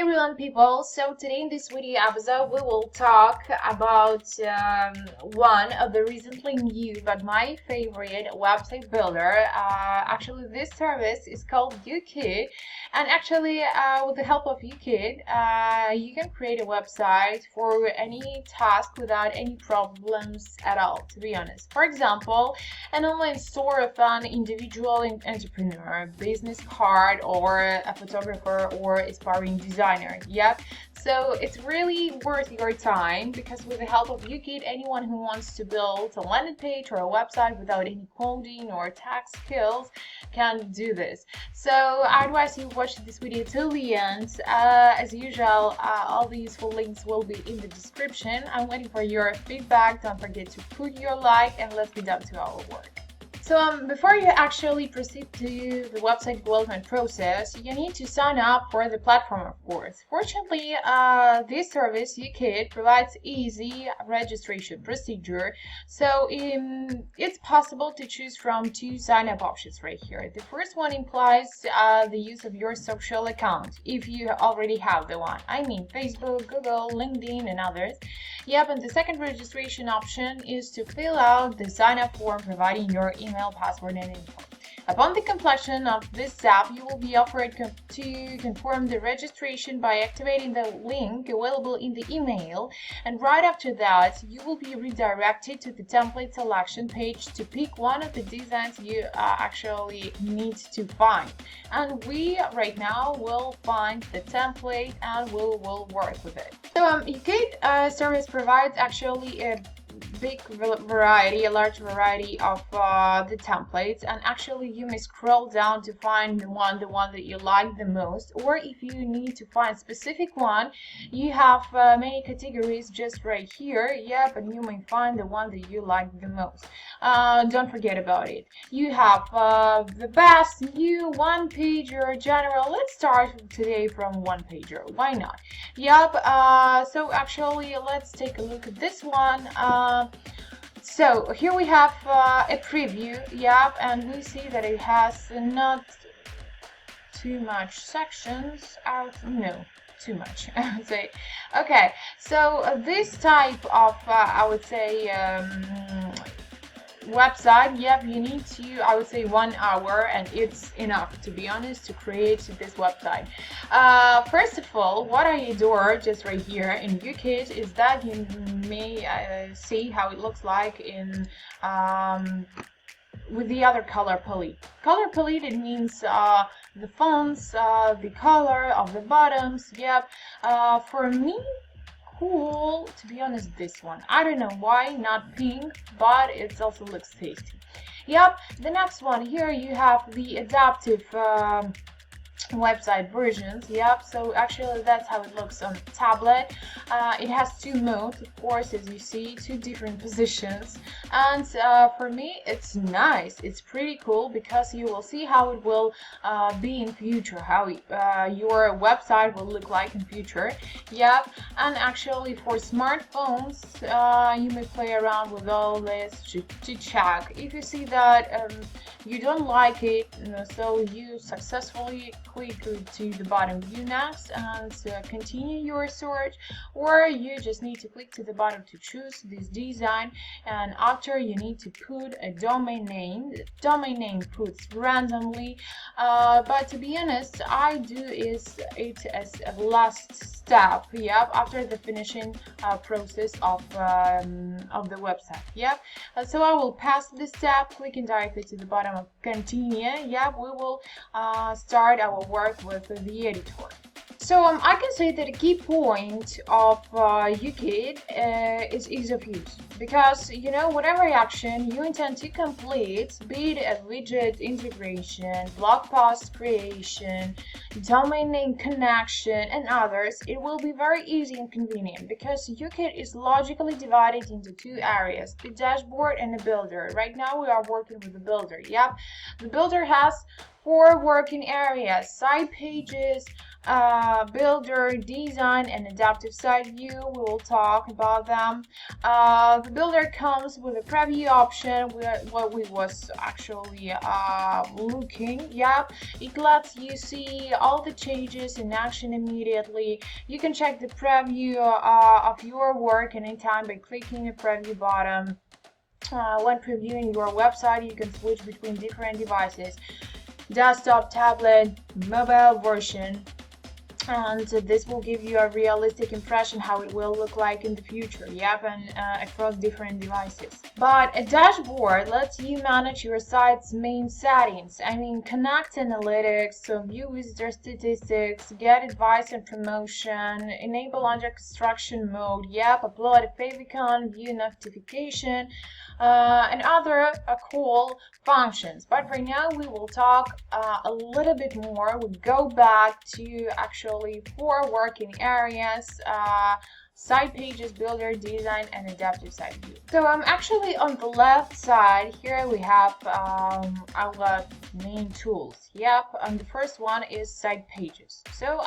everyone, people. So today in this video episode we will talk about one of the recently new but my favorite website builder. Actually this service is called UKit, and actually with the help of UKit you can create a website for any task without any problems at all, to be honest. For example, an online store of an individual entrepreneur, business card, or a photographer or aspiring designer. Yep. So it's really worth your time because with the help of UKit, anyone who wants to build a landing page or a website without any coding or tech skills can do this. So I advise you watch this video till the end. As usual, all the useful links will be in the description. I'm waiting for your feedback. Don't forget to put your like, and let's get down to our work. So before you actually proceed to the website development process, you need to sign up for the platform, of course. Fortunately, this service, UKit, provides easy registration procedure. So it's possible to choose from two sign-up options right here. The first one implies the use of your social account, if you already have the one. I mean Facebook, Google, LinkedIn, and others. Yep, and the second registration option is to fill out the sign-up form providing your email, password, and info. Upon the completion of this step, you will be offered to confirm the registration by activating the link available in the email, and right after that, you will be redirected to the template selection page to pick one of the designs you actually need to find. And we right now will find the template and we will work with it. So UKit service provides actually a a large variety of the templates, and actually you may scroll down to find the one that you like the most, or if you need to find a specific one, you have many categories just right here. Yep, and you may find the one that you like the most. Don't forget about it. You have the best, new, one pager, general. Let's start today from one pager, why not? Yep. So actually let's take a look at this one. So here we have a preview, yep, and we see that it has not too much sections out, no, too much. Okay, so this type of I would say website, yep, you need to, I would say, 1 hour, and it's enough, to be honest, to create this website. First of all, what I adore just right here in UKit is that you may see how it looks like in with the other color palette. Color palette, it means the fonts, the color of the bottoms. Yep. For me, cool, to be honest, this one. I don't know why not pink, but it also looks tasty. Yep, the next one here you have the adaptive website versions. Yep, so actually that's how it looks on the tablet. It has two modes, of course, as you see, two different positions, and for me it's nice, it's pretty cool, because you will see how it will be in future, how your website will look like in future. Yep, and actually for smartphones you may play around with all this to check if you see that you don't like it, so you successfully click to the bottom view next and continue your search, or you just need to click to the bottom to choose this design, and after you need to put a domain name. The domain name puts randomly, but to be honest, I do it as a last step. Yep, after the finishing process of the website. Yep, so I will pass this step, clicking directly to the bottom of continue. Yep, we will start our work with the editor. So I can say that a key point of UKit is ease of use, because whatever action you intend to complete, be it a widget integration, blog post creation, domain name connection, and others, it will be very easy and convenient, because UKit is logically divided into two areas, the dashboard and the builder. Right now we are working with the builder. Yep, the builder has 4 working areas: site pages, builder, design, and adaptive site view. We will talk about them. The builder comes with a preview option, what we was actually looking. Yep, it lets you see all the changes in action immediately. You can check the preview of your work anytime by clicking the preview button. When previewing your website, you can switch between different devices: desktop, tablet, mobile version, and this will give you a realistic impression how it will look like in the future. Yep, and across different devices. But a dashboard lets you manage your site's main settings. I mean, connect analytics, so view visitor statistics, get advice and promotion, enable under construction mode. Yep, upload a favicon, view notification, and other cool functions. But right now we will talk a little bit more. We go back to actually 4 working areas: site pages, builder, design, and adaptive site view. So I'm actually on the left side. Here we have our main tools. Yep, and the first one is site pages. So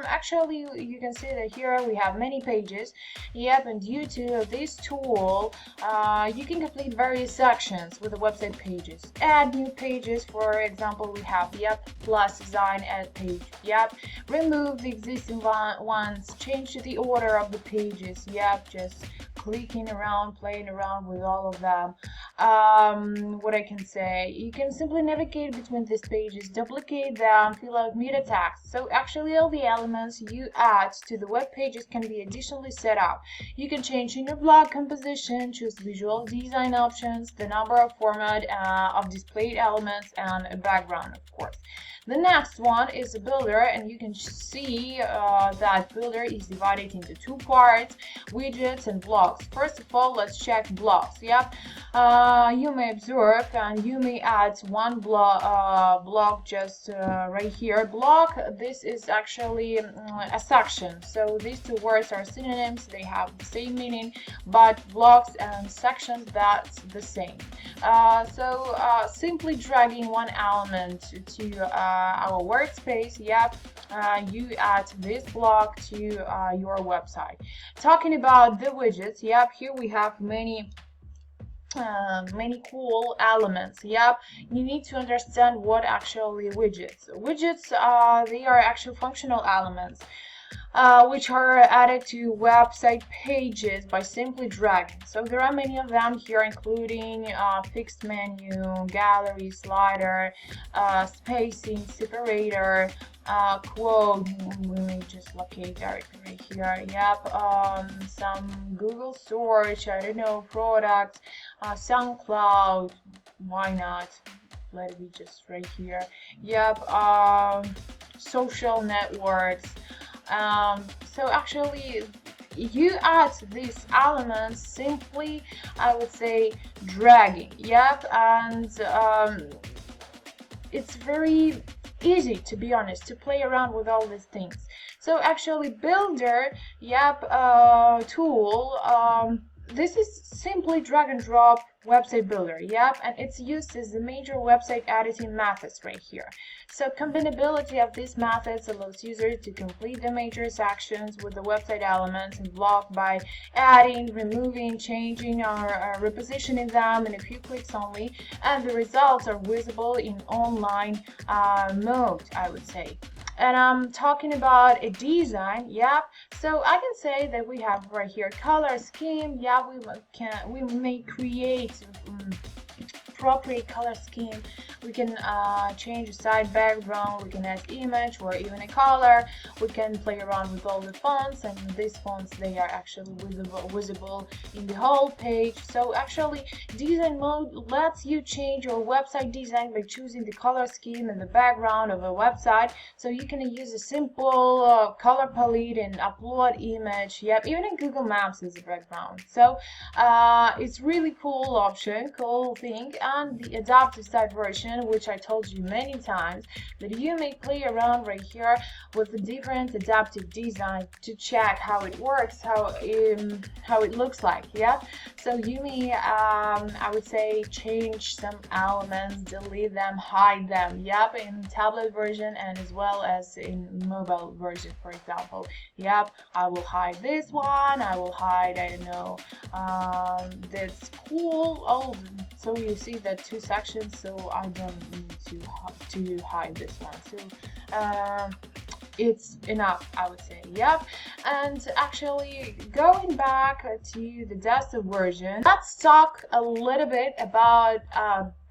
actually you can see that here we have many pages. Yep, and due to this tool, you can complete various sections with the website pages. Add new pages, for example, we have plus design, add page. Yep, remove the existing ones, change the order of the pages. Yep, just clicking around, playing around with all of them. What I can say, you can simply navigate between these pages, duplicate them, fill out meta text. So actually all the elements you add to the web pages can be additionally set up. You can change in your blog composition, choose visual design options, the number of format of displayed elements, and a background, of course. The next one is a builder, and you can see that builder is divided into 2 parts: widgets and blocks. First of all, let's check blocks. Yep, you may observe, and you may add one block just right here. Block, this is actually a section. So these 2 words are synonyms, they have the same meaning, but blocks and sections, that's the same. So simply dragging one element to our workspace, yep, you add this block to your website. Talking about the widgets, yep, here we have many cool elements. Yep, you need to understand what actually widgets they are actual functional elements which are added to website pages by simply dragging. So there are many of them here, including fixed menu, gallery, slider, spacing, separator, quote. We may just locate directly right here. Yep, some Google search, I don't know, products, SoundCloud, why not? Let it be just right here. Yep, social networks. So actually you add these elements simply, I would say, dragging. Yep, and it's very easy, to be honest, to play around with all these things. So actually builder, yep, tool, this is simply drag and drop website builder. Yep, and it's used as the major website editing methods right here. So combinability of these methods allows users to complete the major sections with the website elements and block by adding, removing, changing, or repositioning them in a few clicks only, and the results are visible in online mode, I would say. And I'm talking about a design. Yep, so I can say that we have right here color scheme. Yeah, we may create appropriate color scheme. We can change the side background, we can add image or even a color. We can play around with all the fonts, and these fonts, they are actually visible in the whole page. So actually design mode lets you change your website design by choosing the color scheme and the background of a website. So you can use a simple color palette and upload image. Yep, even in Google Maps is a background. So it's really cool option, cool thing. and the adaptive site version, which I told you many times that you may play around right here with the different adaptive design to check how it works, how it looks like. Yeah, so you may I would say change some elements, delete them, hide them. Yep, in tablet version and as well as in mobile version, for example. Yep, I will hide this one, I will hide, I don't know, this cool. Oh, so you see that two sections, so I don't need to hide this one. So it's enough, I would say. Yep. And actually, going back to the desktop version, let's talk a little bit about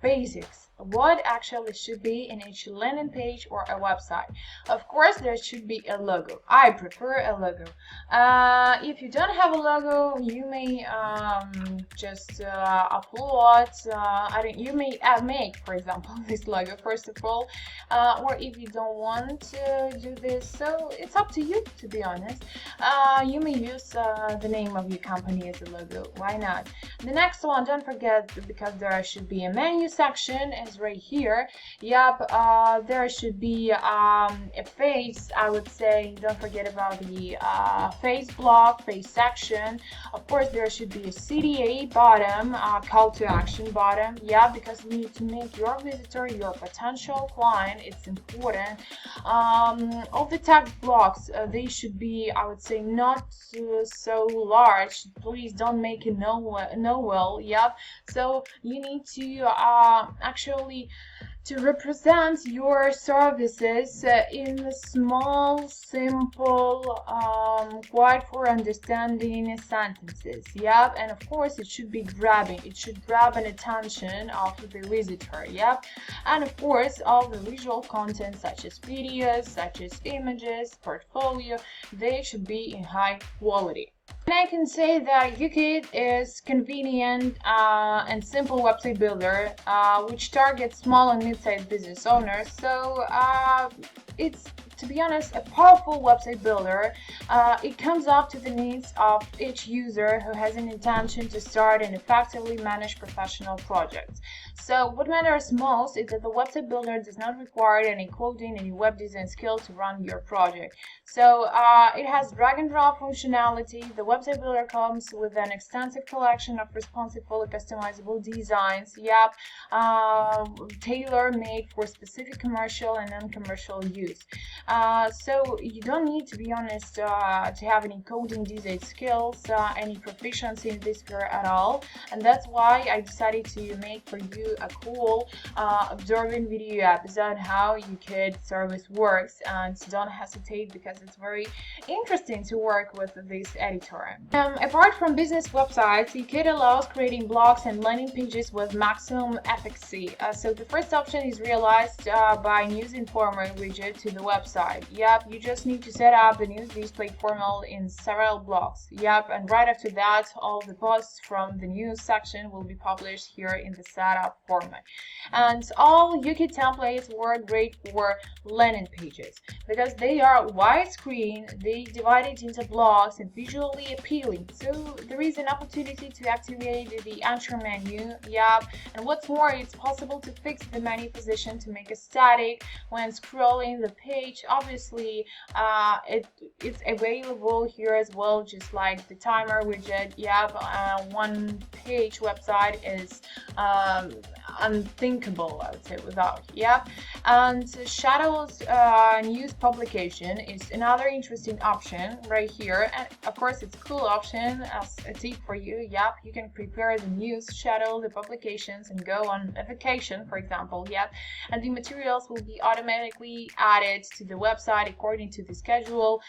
basics. What actually should be in each landing page or a website. Of course, there should be a logo. I prefer a logo. If you don't have a logo, you may just upload. You may make, for example, this logo first of all. Or if you don't want to do this, so it's up to you, to be honest. You may use the name of your company as a logo. Why not? The next one, don't forget, because there should be a menu section, is right here. Yep, there should be a face, I would say. Don't forget about the face block, face section. Of course, there should be a CTA bottom, call to action bottom. Yeah, because we need to make your visitor, your potential client, it's important. All the text blocks, they should be, I would say, not so large. Please don't make it no. Yep, so you need to actually to represent your services in small, simple, quite for understanding sentences. Yep, and of course it should be grabbing. It should grab an attention of the visitor. Yep, and of course all the visual content such as videos, such as images, portfolio, they should be in high quality. And I can say that UKIT is convenient and simple website builder which targets small and mid-sized business owners. So it's, to be honest, a powerful website builder. It comes up to the needs of each user who has an intention to start and effectively manage professional projects. So what matters most is that the website builder does not require any coding, any web design skill to run your project. So it has drag and drop functionality. The website builder comes with an extensive collection of responsive, fully customizable designs. Yep, tailor-made for specific commercial and non-commercial use. So you don't need, to be honest, to have any coding design skills, any proficiency in this sphere at all. And that's why I decided to make for you a cool observing video episode how UKIT service works, and don't hesitate because it's very interesting to work with this editor. Apart from business websites, UKIT allows creating blogs and landing pages with maximum efficacy. So the first option is realized by News Informer widget to the website. Yep, you just need to set up the news display format in several blocks. Yep, and right after that, all the posts from the news section will be published here in the setup format. And all UKIT templates work great for landing pages because they are widescreen, they divide it into blocks and visually appealing. So there is an opportunity to activate the enter menu. Yep, and what's more, it's possible to fix the menu position to make it static when scrolling the page. Obviously, it's available here as well, just like the timer widget. Yep, one page website is unthinkable, I would say, without. Yep, and Shadow's news publication is another interesting option right here, and of course it's a cool option as a tip for you. Yep, you can prepare the news, schedule the publications, and go on a vacation, for example. Yep, and the materials will be automatically added to the website according to the schedule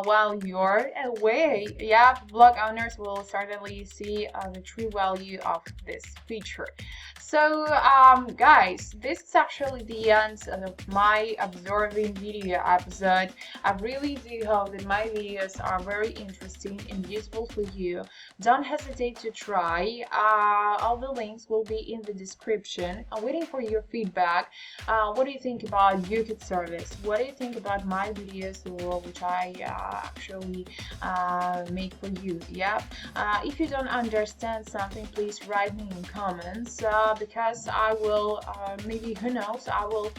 while you're away. Yep, blog owners will certainly see the true value of this feature. So guys, this is actually the end of my observing video episode. I really do hope that my videos are very interesting and useful for you. Don't hesitate to try. All the links will be in the description. I'm waiting for your feedback. What do you think about UKIT service? What do you think about my videos, which I actually make for you? Yeah. If you don't understand something, please write me in comments because I will maybe, who knows, I will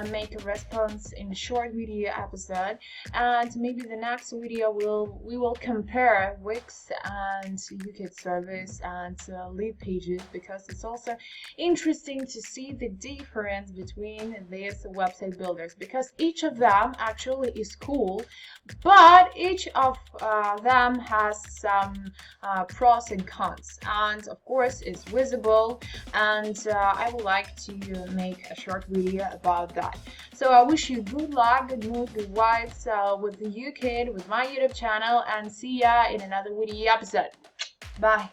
make a response in a short video episode, and maybe the next video we will compare Wix and UKIT service and lead pages, because it's also interesting to see the difference between these website builders, because each of them actually is cool, but each of them has some pros and cons, and of course it's visible, and I would like to make a short video about that. So I wish you good luck, good mood, good vibes with the UKIT, with my YouTube channel, and see ya in another video episode. Bye.